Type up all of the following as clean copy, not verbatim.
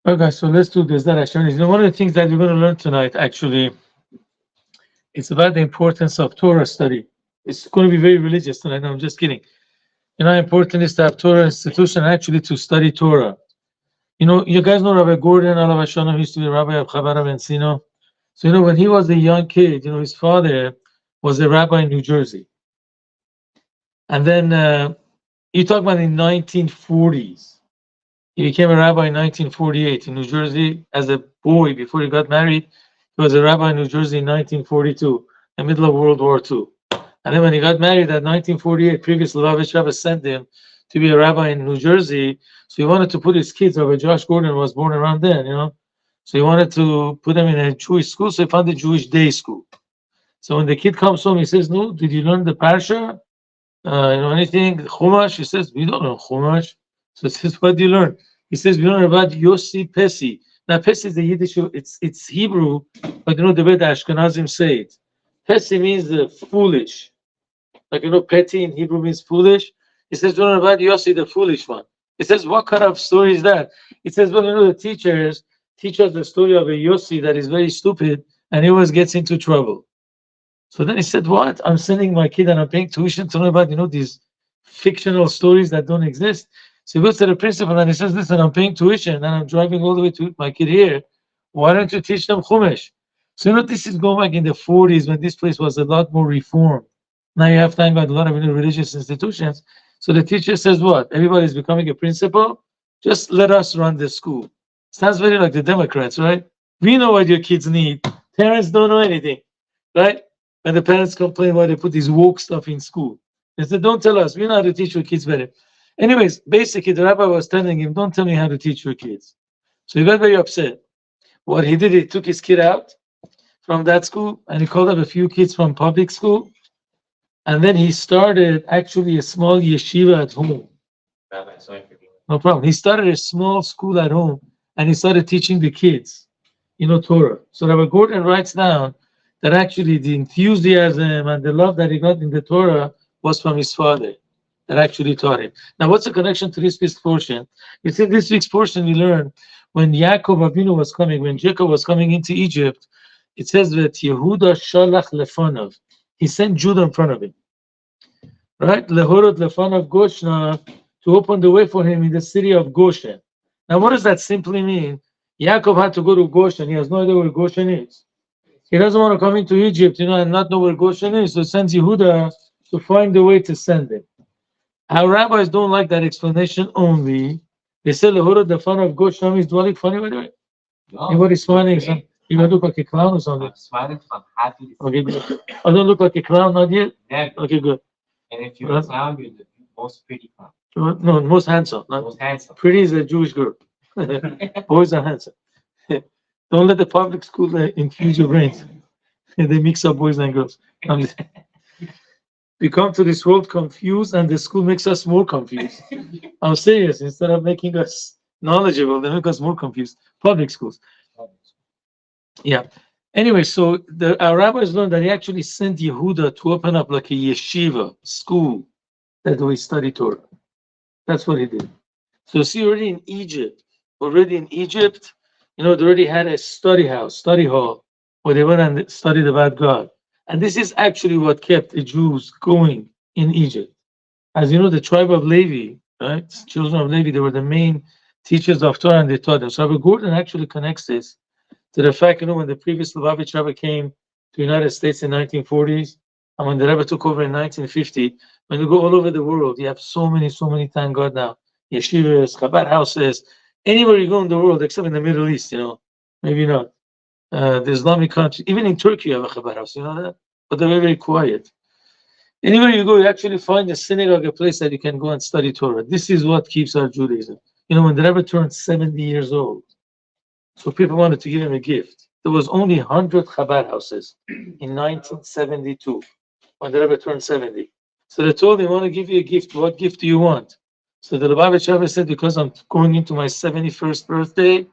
Okay, so let's do this. That actually, one of the things that we're going to learn tonight, actually, it's about the importance of Torah study. It's going to be very religious tonight. No, I'm just kidding. You know how important it is to have Torah institution and actually to study Torah. You know, you guys know Rabbi Gordon, Alav Hashanah, used to be rabbi of Chabad Encino. So, you know, when he was a young kid, you know, his father was a rabbi in New Jersey. And then you talk about in 1940s. He became a rabbi in 1948 in New Jersey as a boy before he got married. He was a rabbi in New Jersey in 1942, in the middle of World War II. And then when he got married at 1948, previous Lubavitch Rabbi sent him to be a rabbi in New Jersey. So he wanted to put his kids, Rabbi Josh Gordon was born around then, you know. So he wanted to put them in a Jewish school, so he found a Jewish day school. So when the kid comes home, he says, "No, did you learn the Parshah? You know anything? Chumash?" He says, "We don't know Chumash." So he says, "What do you learn?" He says, "We learn about Yossi Pesi." Now, Pesi is the Yiddish, it's Hebrew, but you know the way the Ashkenazim say it. Pesi means foolish. Like, you know, petty in Hebrew means foolish. He says, "We learn about Yossi, the foolish one." He says, "What kind of story is that?" He says, "Well, you know, the teachers teach us the story of a Yossi that is very stupid and he always gets into trouble." So then he said, "What? I'm sending my kid and I'm paying tuition to know about, you know, these fictional stories that don't exist." So he goes to the principal and he says, "Listen, I'm paying tuition and I'm driving all the way to my kid here. Why don't you teach them Chumash?" So, you know, this is going back in the 40s when this place was a lot more reformed. Now you have time about a lot of, you know, religious institutions. So the teacher says, "What? Everybody's becoming a principal? Just let us run the school." Sounds very like the Democrats, right? We know what your kids need. Parents don't know anything, right? And the parents complain why they put this woke stuff in school. They said, "Don't tell us. We know how to teach your kids better." Anyways, basically, the rabbi was telling him, "Don't tell me how to teach your kids." So he got very upset. What he did, he took his kid out from that school and he called up a few kids from public school. And then he started actually a small yeshiva at home. Rabbi, sorry for being. No problem. He started a small school at home and he started teaching the kids, you know, Torah. So Rabbi Gordon writes down that actually the enthusiasm and the love that he got in the Torah was from his father that actually taught him. Now, what's the connection to this week's portion? You see, this week's portion we learn when Yaakov Avinu was coming, when Jacob was coming into Egypt, it says that Yehuda shalach lefanov. He sent Judah in front of him, right? Lehorot lefanov Goshna, to open the way for him in the city of Goshen. Now, what does that simply mean? Yaakov had to go to Goshen. He has no idea where Goshen is. He doesn't want to come into Egypt, you know, and not know where Goshen is. So sends Yehuda to find a way to send him. Our rabbis don't like that explanation only. They say Lehorot the fun of Goshen is dwelling funny, by the way. No, Anybody's smiling? So you gonna look like a clown or something? I'm smiling, so I'm happy to see Okay, you. good. I don't look like a clown, not yet? Never. Okay, good. And if you're a clown, you're the most pretty clown. No, most handsome. Not Most handsome. pretty is a Jewish girl. Boys are handsome. Don't let the public school infuse your brains. They mix up boys and girls. We come to this world confused, and the school makes us more confused. I'm serious. Instead of making us knowledgeable, they make us more confused. Public schools. Yeah. Anyway, so our rabbis learned that he actually sent Yehuda to open up like a yeshiva school that we study Torah. That's what he did. So see, already in Egypt, you know, they already had a study house, study hall, where they went and studied about God. And this is actually what kept the Jews going in Egypt. As you know, the tribe of Levi, right? Children of Levi, they were the main teachers of Torah and they taught them. So Rabbi Gordon actually connects this to the fact, you know, when the previous Lubavitch Rebbe came to the United States in 1940s, and when the Rebbe took over in 1950, when you go all over the world, you have so many, thank God now, yeshivas, Chabad houses, anywhere you go in the world, except in the Middle East, you know, maybe not. The Islamic country, even in Turkey, you have a Chabad house, you know that? But they're very, very quiet. Anywhere you go, you actually find a synagogue, a place that you can go and study Torah. This is what keeps our Judaism. You know, when the Rebbe turned 70 years old, so people wanted to give him a gift. There was only 100 Chabad houses in 1972 when the Rebbe turned 70. So they told him, "I want to give you a gift. What gift do you want?" So the Lubavitch Rebbe said, "Because I'm going into my 71st birthday,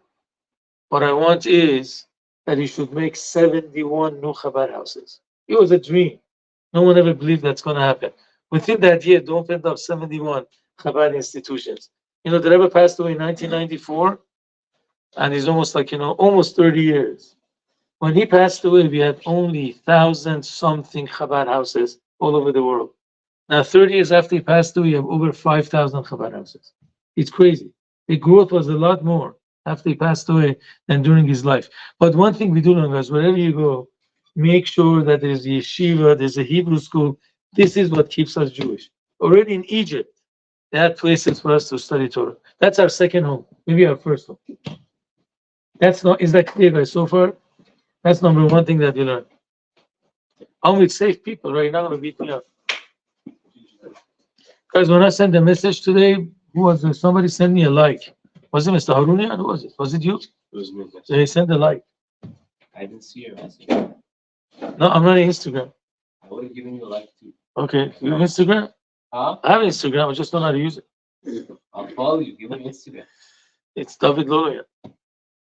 what I want is that you should make 71 new Chabad houses." It was a dream. No one ever believed that's going to happen. Within that year, they opened up 71 Chabad institutions. You know, the Rebbe passed away in 1994. and he's almost like, almost 30 years. When he passed away, we had only 1,000 something Chabad houses all over the world. Now, 30 years after he passed away, we have over 5,000 Chabad houses. It's crazy. The growth was a lot more after he passed away than during his life. But one thing we do know, guys, wherever you go, make sure that there's a yeshiva, there's a Hebrew school. This is what keeps us Jewish. Already in Egypt, they had places for us to study Torah. That's our second home, maybe our first home. Is that clear, guys, so far? That's number one thing that you learn. I'm with safe people, right? You're not going to beat me up. Guys, when I sent a message today, who was it? Somebody sent me a like. Was it Mr. Harunian? Who was it? Was it you? It was me. So he sent a like. I didn't see your message. No, I'm not on Instagram. I would have given you a like too. Okay, you have Instagram? Huh? I have Instagram, I just don't know how to use it. I'll follow you. Give me Instagram. It's David Loloyan.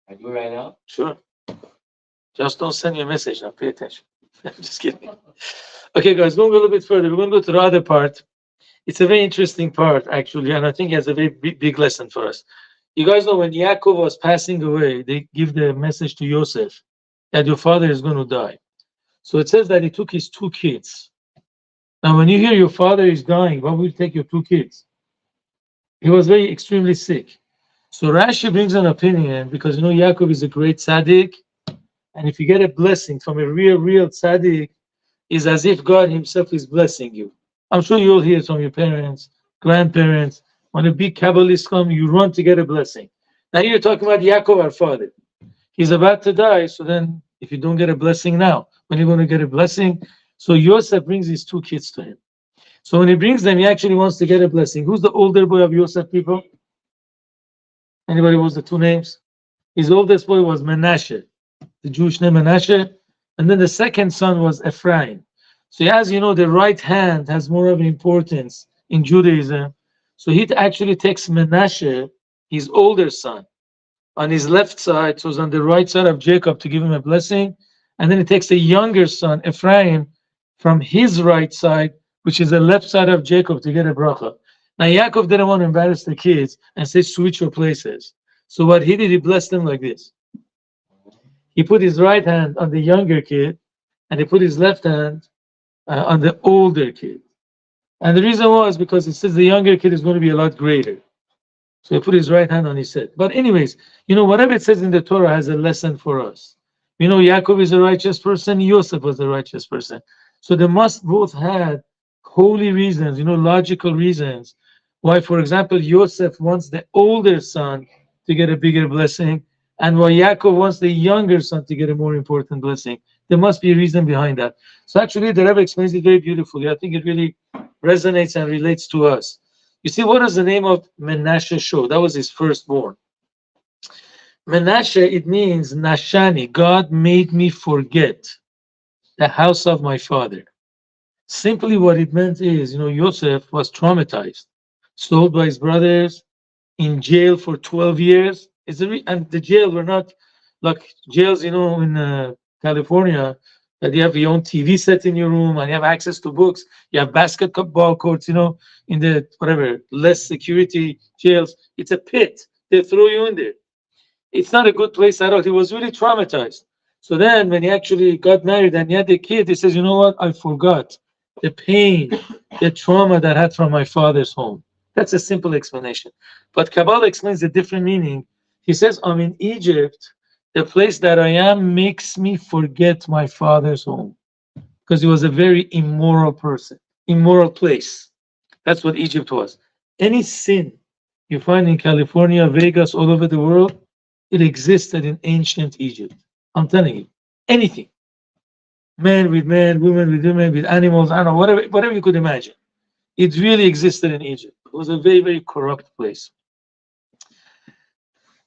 I do it right now. Sure. Just don't send me a message now. Pay attention. I'm just kidding. Okay, guys, going a little bit further. We're going to go to the other part. It's a very interesting part, actually, and I think it has a very big lesson for us. You guys know when Yaakov was passing away, they give the message to Yosef that your father is going to die. So it says that he took his 2 kids. Now, when you hear your father is dying, why would you take your 2 kids? He was very extremely sick. So Rashi brings an opinion because Yaakov is a great tzaddik, and if you get a blessing from a real tzaddik, it's as if God Himself is blessing you. I'm sure you'll hear it from your parents, grandparents. When a big Kabbalist comes, you run to get a blessing. Now you're talking about Yaakov, our father. He's about to die, so then if you don't get a blessing now, when you're going to get a blessing? So Yosef brings his 2 kids to him. So when he brings them, he actually wants to get a blessing. Who's the older boy of Yosef, people? Anybody knows the 2 names? His oldest boy was Menashe, the Jewish name Menashe, and then the second son was Efraim. So as you know, the right hand has more of an importance in Judaism. So he actually takes Menashe, his older son, on his left side, so it's on the right side of Jacob to give him a blessing. And then he takes the younger son, Ephraim, from his right side, which is the left side of Jacob, to get a bracha. Now Yaakov didn't want to embarrass the kids and say, switch your places. So what he did, he blessed them like this. He put his right hand on the younger kid, and he put his left hand on the older kid. And the reason was because it says the younger kid is going to be a lot greater. So he put his right hand on his head. But anyways, whatever it says in the Torah has a lesson for us. Yaakov is a righteous person, Yosef was a righteous person. So they must both had holy reasons, logical reasons why, for example, Yosef wants the older son to get a bigger blessing, and why Yaakov wants the younger son to get a more important blessing. There must be a reason behind that. So actually, the Rebbe explains it very beautifully. I think it really resonates and relates to us. You see, what does the name of Menashe show? That was his firstborn. Menashe, it means Nashani. God made me forget the house of my father. Simply what it meant is, Yosef was traumatized, sold by his brothers, in jail for 12 years. And the jail were not like jails, in California, that you have your own TV set in your room and you have access to books. You have basketball courts, in the whatever less security jails. It's a pit. They throw you in there. It's not a good place at all. He was really traumatized. So then when he actually got married and he had a kid, he says, you know what? I forgot the pain, the trauma that I had from my father's home. That's a simple explanation. But Kabbalah explains a different meaning. He says, I'm in Egypt. The place that I am makes me forget my father's home. Because he was a very immoral person, immoral place. That's what Egypt was. Any sin you find in California, Vegas, all over the world, it existed in ancient Egypt. I'm telling you, anything. Man with man, women with women, with animals, I don't know, whatever you could imagine. It really existed in Egypt. It was a very, very corrupt place.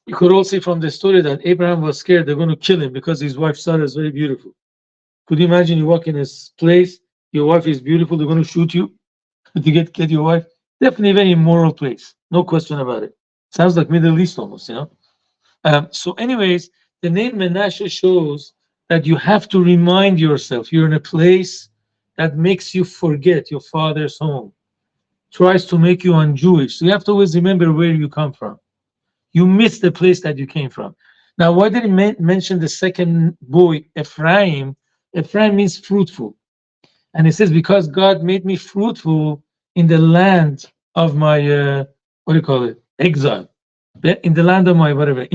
You could also see from the story that Abraham was scared they're going to kill him because his wife Sarah is very beautiful. Could you imagine you walk in a place, your wife is beautiful, they're going to shoot you to get your wife? Definitely a very immoral place, no question about it. Sounds like Middle East almost, So anyways, the name Menashe shows that you have to remind yourself you're in a place that makes you forget your father's home, tries to make you un-Jewish. So you have to always remember where you come from. You miss the place that you came from. Now, why did he mention the second boy, Ephraim? Ephraim means fruitful. And it says, because God made me fruitful in the land of my, what do you call it? Exile. In the land of my, whatever,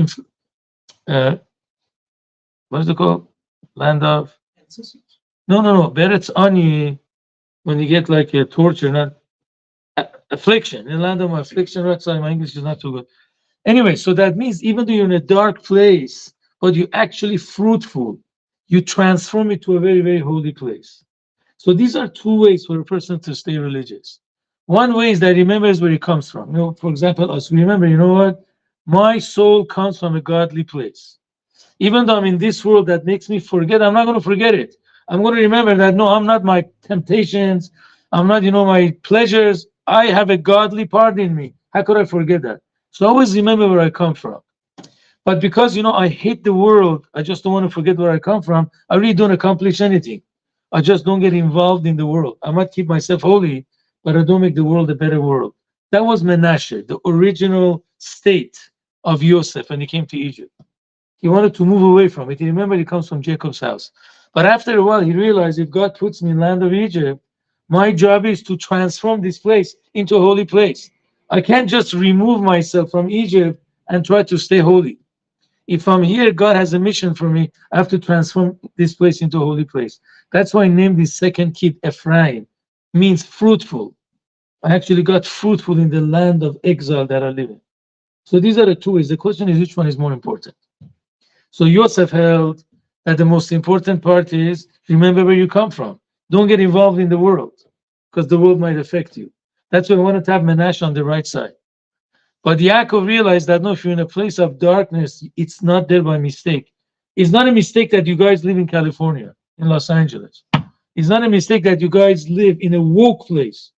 uh, what is it called? Land of, no. Beretz Ani, when you get like a torture, not affliction. In the land of my affliction, right? Sorry, my English is not too good. Anyway, so that means even though you're in a dark place, but you're actually fruitful, you transform it to a very, very holy place. So these are two ways for a person to stay religious. One way is that he remembers where he comes from. You know, for example, us, we remember, you know what? My soul comes from a godly place. Even though I'm in this world that makes me forget, I'm not going to forget it. I'm going to remember that no, I'm not my temptations. I'm not, my pleasures. I have a godly part in me. How could I forget that? So always remember where I come from. But because, I hate the world, I just don't want to forget where I come from. I really don't accomplish anything. I just don't get involved in the world. I might keep myself holy, but I don't make the world a better world. That was Menashe, the original state of Yosef when he came to Egypt. He wanted to move away from it. He remembered he comes from Jacob's house. But after a while, he realized if God puts me in land of Egypt, my job is to transform this place into a holy place. I can't just remove myself from Egypt and try to stay holy. If I'm here, God has a mission for me. I have to transform this place into a holy place. That's why I named this second kid Ephraim, means fruitful. I actually got fruitful in the land of exile that I live in. So these are the two ways. The question is, which one is more important? So Yosef held that the most important part is remember where you come from. Don't get involved in the world because the world might affect you. That's why I wanted to have Menashe on the right side. But Yaakov realized that no, if you're in a place of darkness, it's not there by mistake. It's not a mistake that you guys live in California, in Los Angeles. It's not a mistake that you guys live in a woke place.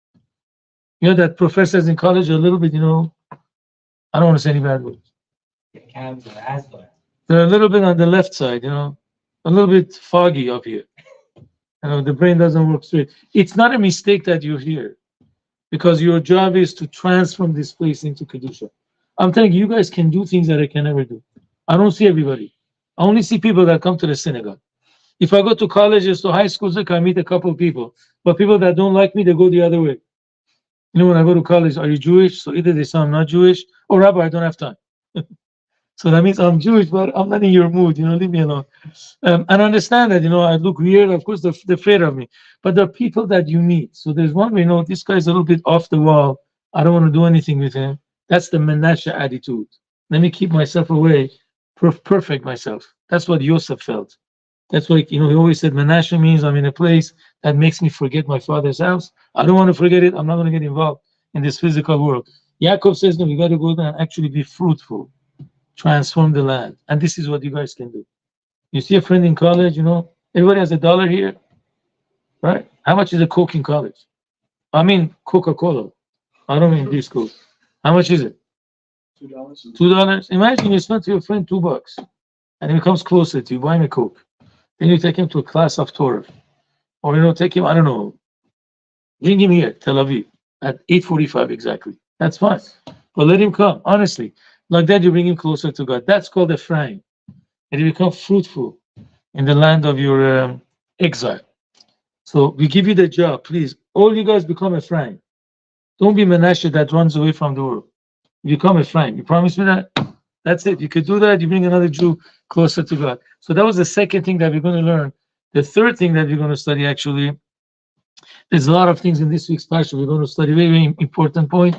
You know that professors in college are a little bit, I don't want to say any bad words. They're a little bit on the left side, a little bit foggy up here. The brain doesn't work straight. It's not a mistake that you're here because your job is to transform this place into Kedusha. I'm telling you, you guys can do things that I can never do. I don't see everybody. I only see people that come to the synagogue. If I go to colleges, to high schools, I meet a couple of people. But people that don't like me, they go the other way. When I go to college, are you Jewish? So either they say I'm not Jewish, or Rabbi, I don't have time. So that means I'm Jewish, but I'm not in your mood, leave me alone. And understand that, I look weird. Of course, they're afraid of me. But there are people that you meet. So there's one way, this guy's a little bit off the wall. I don't want to do anything with him. That's the Menashe attitude. Let me keep myself away, perfect myself. That's what Yosef felt. That's why, he always said Menashe means I'm in a place that makes me forget my father's house. I don't want to forget it. I'm not going to get involved in this physical world. Yaakov says, no, you got to go there and actually be fruitful. Transform the land. And this is what you guys can do. You see a friend in college, everybody has $1 here, right? How much is a Coke in college? I mean, Coca-Cola. I don't mean this Coke. How much is it? $2. $2? Imagine you spend to your friend $2 and he comes closer to you, buy him a Coke. Then you take him to a class of Torah. Or, take him, I don't know, bring him here, Tel Aviv, at 8:45 exactly. That's fine. But let him come, honestly. Like that, you bring him closer to God. That's called Ephraim. And you become fruitful in the land of your exile. So we give you the job, please. All you guys become Ephraim. Don't be Menashe that runs away from the world. You become Ephraim. You promise me that? That's it. You could do that. You bring another Jew closer to God. So that was the second thing that we're going to learn. The third thing that we're going to study, actually, there's a lot of things in this week's Parshah. We're going to study very, very important point.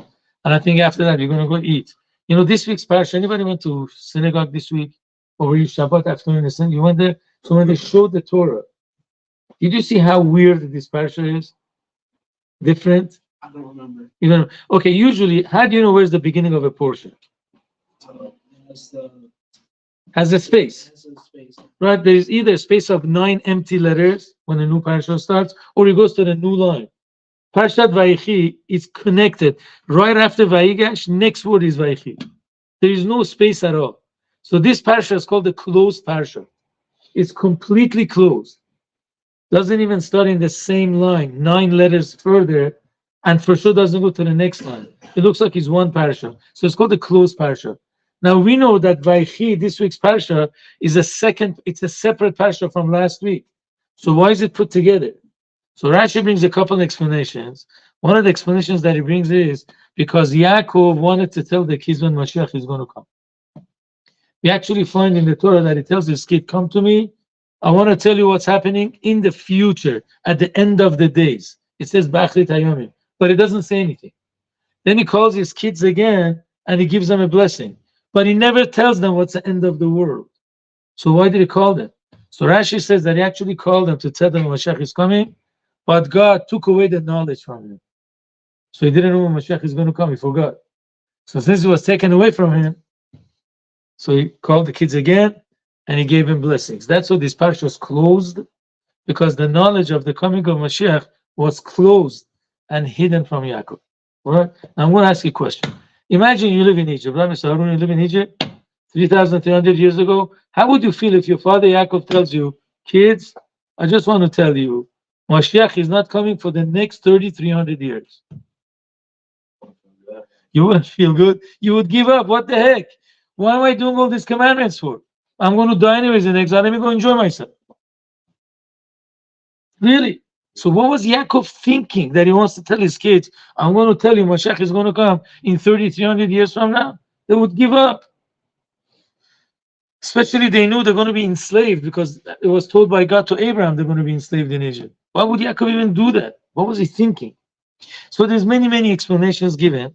And I think after that, we're going to go eat. This week's Parshah, anybody went to synagogue this week? Or were you Shabbat afternoon? You went there? So when they showed the Torah, did you see how weird this Parshah is? Different? I don't remember. Okay, usually, how do you know where's the beginning of a portion? Has a space. Right? There is either a space of 9 empty letters when a new Parshah starts, or it goes to the new line. Parshat Vayechi is connected. Right after Vayigash, next word is Vayechi. There is no space at all. So this Parsha is called the closed Parsha. It's completely closed. Doesn't even start in the same line, 9 letters further, and for sure doesn't go to the next line. It looks like it's one Parsha. So it's called the closed Parsha. Now we know that Vaychi, this week's Parsha, is it's a separate Parsha from last week. So why is it put together? So Rashi brings a couple of explanations. One of the explanations that he brings is because Yaakov wanted to tell the kids when Mashiach is going to come. We actually find in the Torah that he tells his kid, come to me, I want to tell you what's happening in the future, at the end of the days. It says Bachrit Hayomim, but it doesn't say anything. Then he calls his kids again and he gives them a blessing. But he never tells them what's the end of the world. So why did he call them? So Rashi says that he actually called them to tell them Mashiach is coming, but God took away the knowledge from him. So he didn't know when Mashiach is going to come, he forgot. So since it was taken away from him, so he called the kids again and he gave him blessings. That's why this parsha was closed, because the knowledge of the coming of Mashiach was closed and hidden from Yaakov. All right? Now I'm going to ask you a question. Imagine you live in Egypt. Rabbi Sarun, you live in Egypt 3,300 years ago. How would you feel if your father Yaakov tells you, kids, I just want to tell you, Mashiach is not coming for the next 3,300 years? You wouldn't feel good. You would give up. What the heck? Why am I doing all these commandments for? I'm going to die anyways in exile. Let me go enjoy myself. Really? So what was Yaakov thinking that he wants to tell his kids, I'm going to tell you Mashiach is going to come in 3,300 years from now? They would give up. Especially they knew they're going to be enslaved, because it was told by God to Abraham they're going to be enslaved in Egypt. Why would Yaakov even do that? What was he thinking? So there's many explanations given.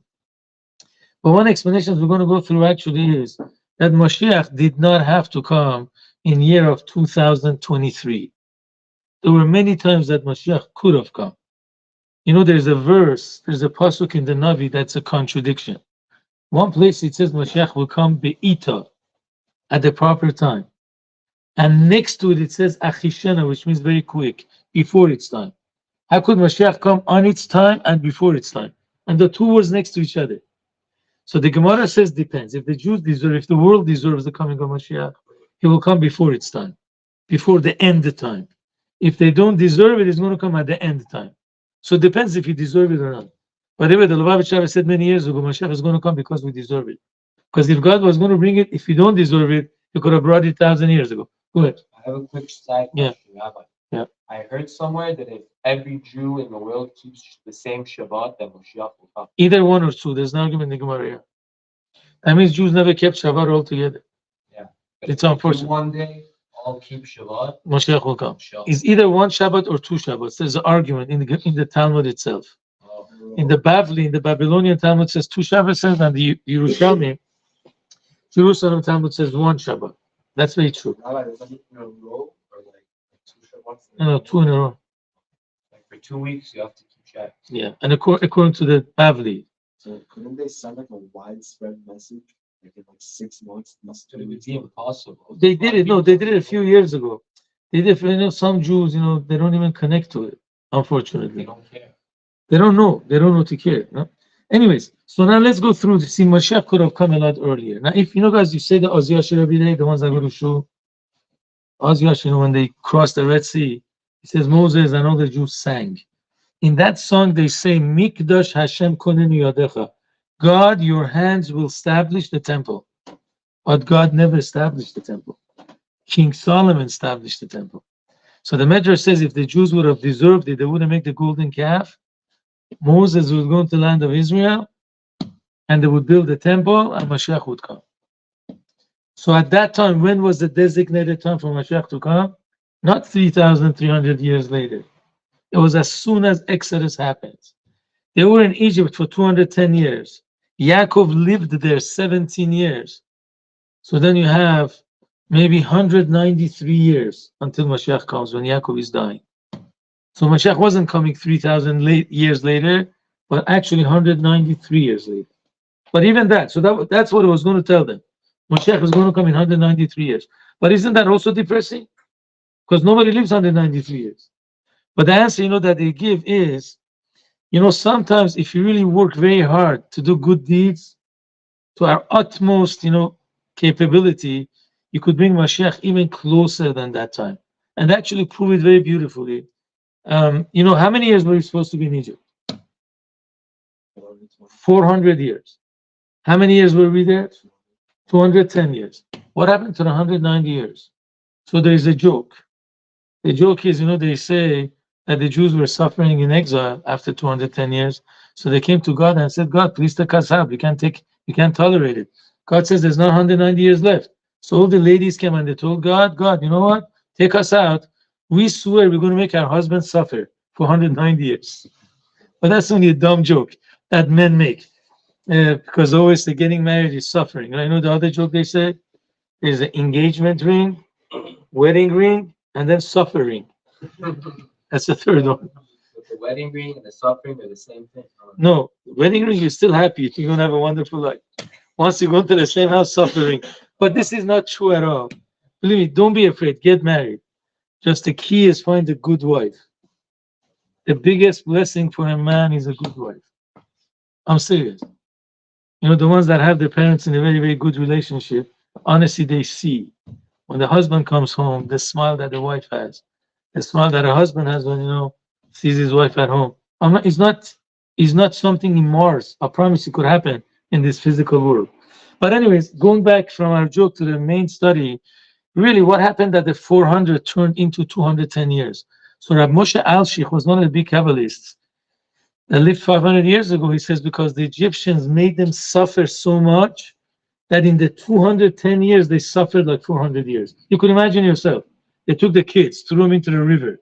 But one explanation we're going to go through actually is that Mashiach did not have to come in year of 2023. There were many times that Mashiach could have come. You know, there's a pasuk in the Navi that's a contradiction. One place it says Mashiach will come be'ita, at the proper time. And next to it, it says achishena, which means very quick, before its time. How could Mashiach come on its time and before its time? And the two words next to each other. So the Gemara says depends. If the world deserves the coming of Mashiach, he will come before its time, before the end time. If they don't deserve it, it's going to come at the end time. So it depends if you deserve it or not. But anyway, the Lubavitcher said many years ago, Mashiach is going to come because we deserve it. Because if God was going to bring it, if you don't deserve it, he could have brought it 1,000 years ago. Go ahead. I have a quick side question, Rabbi. Yeah. I heard somewhere that if every Jew in the world keeps the same Shabbat, then Mashiach will come. Either one or two. There's no argument in the Gemara here. That means Jews never kept Shabbat altogether. Yeah. It's unfortunate. One day, all keep Shabbat. Mashiach will come. Mashiach. It's either one Shabbat or two Shabbats. There's an argument in the Talmud itself. Oh. In the Babylonian Talmud says two Shabbats, and the Jerusalem Talmud says one Shabbat. That's very true. Rabbi, does that mean in a row or like two Shabbats? No, two in a row. Like for 2 weeks, you have to keep track. Yeah, and according to the Bavli. So couldn't they send like a widespread message, like in like 6 months? It would be impossible. They did it. No, they did it a few years ago. They did. Some Jews, they don't even connect to it. Unfortunately, They don't care. They don't know. They don't know to care. No? Anyways, so now let's go through to see Mashiach could have come a lot earlier. Now, if guys, you say the Oz Yashir every day, the ones that go to Shul, Oz Yashir, when they crossed the Red Sea, it says Moses and all the Jews sang. In that song, they say, Mikdash Hashem konenu yadecha. God, your hands will establish the temple. But God never established the temple. King Solomon established the temple. So the Medrash says if the Jews would have deserved it, they wouldn't make the golden calf. Moses would go into the land of Israel, and they would build the temple, and Mashiach would come. So at that time, when was the designated time for Mashiach to come? Not 3,300 years later. It was as soon as Exodus happens. They were in Egypt for 210 years. Yaakov lived there 17 years. So then you have maybe 193 years until Mashiach comes, when Yaakov is dying. So Mashiach wasn't coming 3,000 years later, but actually 193 years later. But even that, so that's what it was going to tell them. Mashiach is going to come in 193 years. But isn't that also depressing? Because nobody lives 193 years. But the answer, that they give is, sometimes if you really work very hard to do good deeds, to our utmost, capability, you could bring Mashiach even closer than that time. And actually prove it very beautifully. How many years were we supposed to be in Egypt? 400 years. How many years were we there? 210 years. What happened to the 190 years? So there is a joke. The joke is, they say that the Jews were suffering in exile after 210 years. So they came to God and said, God, please take us out. We can't tolerate it. God says there's not 190 years left. So all the ladies came and they told God, you know what? Take us out. We swear we're going to make our husbands suffer for 190 years. But that's only a dumb joke that men make. Because always the getting married is suffering. I know the other joke they say is an engagement ring, wedding ring, and then suffering. That's the third one. But the wedding ring and the suffering are the same thing. No, wedding ring, you're still happy. You're going to have a wonderful life. Once you go to the same house, suffering. But this is not true at all. Believe me, don't be afraid. Get married. Just the key is find a good wife. The biggest blessing for a man is a good wife. I'm serious. The ones that have their parents in a very, very good relationship, honestly, they see when the husband comes home, the smile that the wife has, the smile that a husband has when, sees his wife at home. It's not something in Mars. I promise it could happen in this physical world. But anyways, going back from our joke to the main study, really what happened that the 400 turned into 210 years. So Rab Moshe Alshich was one of the big Kabbalists that lived 500 years ago. He says because the Egyptians made them suffer so much that in the 210 years, they suffered like 400 years. You could imagine yourself. They took the kids, threw them into the river.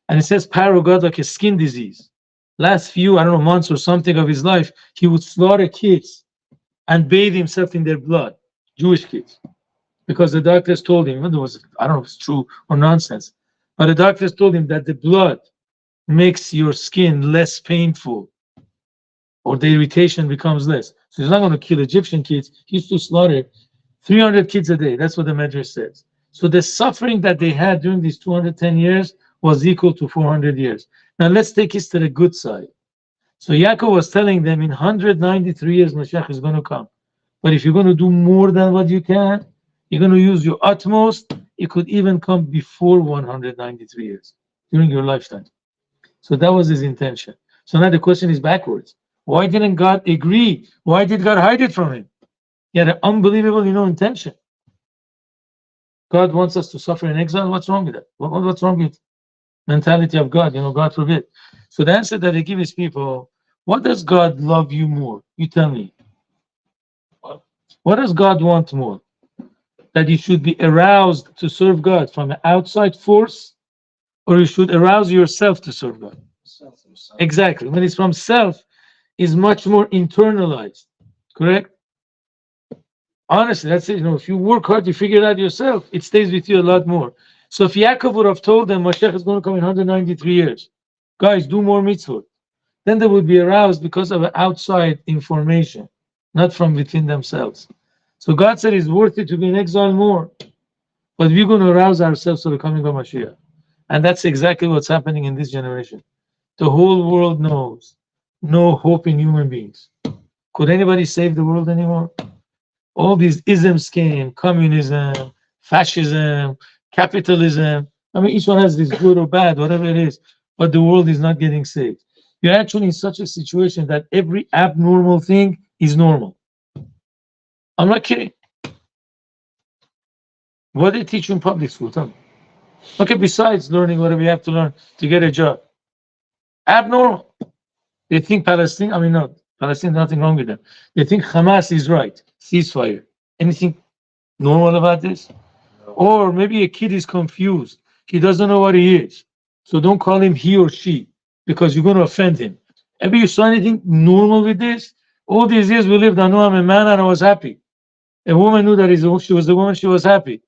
And it says Pharaoh got like a skin disease. Last few, months or something of his life, he would slaughter kids and bathe himself in their blood, Jewish kids. Because the doctors told him, I don't know if it's true or nonsense, but the doctors told him that the blood makes your skin less painful or the irritation becomes less. So he's not going to kill Egyptian kids. He used to slaughter 300 kids a day. That's what the Medrash says. So the suffering that they had during these 210 years was equal to 400 years. Now let's take this to the good side. So Yaakov was telling them in 193 years Mashiach is going to come. But if you're going to do more than what you can, you're going to use your utmost, it could even come before 193 years during your lifetime. So that was his intention. So now the question is backwards. Why didn't God agree? Why did God hide it from him? He had an unbelievable, intention. God wants us to suffer in exile. What's wrong with that? What's wrong with mentality of God? God forbid. So the answer that they give his people, what does God love you more? You tell me. What does God want more? That you should be aroused to serve God from an outside force, or you should arouse yourself to serve God? Exactly. When it's from self, is much more internalized. Correct? Honestly, that's it. If you work hard, you figure it out yourself, it stays with you a lot more. So if Yaakov would have told them Mashiach is going to come in 193 years, guys, do more mitzvot, then they would be aroused because of outside information, not from within themselves. So God said it's worth it to be in exile more, but we're going to arouse ourselves to the coming of Mashiach. And that's exactly what's happening in this generation. The whole world knows no hope in human beings. Could anybody save the world anymore? All these isms came, communism, fascism, capitalism. Each one has this good or bad, whatever it is, but the world is not getting saved. You're actually in such a situation that every abnormal thing is normal. I'm not kidding. What do they teach you in public school? Tell me. Okay, besides learning whatever you have to learn to get a job. Abnormal. They think Palestine, Palestine, nothing wrong with them. They think Hamas is right. Ceasefire. Anything normal about this? Or maybe a kid is confused. He doesn't know what he is. So don't call him he or she because you're going to offend him. Ever you saw anything normal with this? All these years we lived, I know I'm a man and I was happy. A woman knew that she was the woman, she was happy.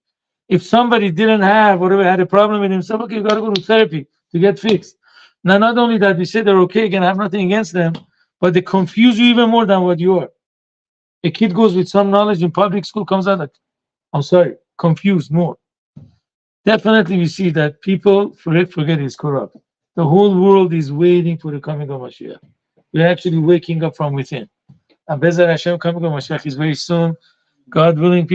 If somebody didn't have, whatever, had a problem with himself, okay, you got to go to therapy to get fixed. Now, not only that, we say they're okay again, I have nothing against them, but they confuse you even more than what you are. A kid goes with some knowledge in public school, comes out like, I'm sorry, confused more. Definitely we see that people forget is corrupt. The whole world is waiting for the coming of Mashiach. We're actually waking up from within. And Be'ezrat Hashem, coming of Mashiach is very soon. God willing,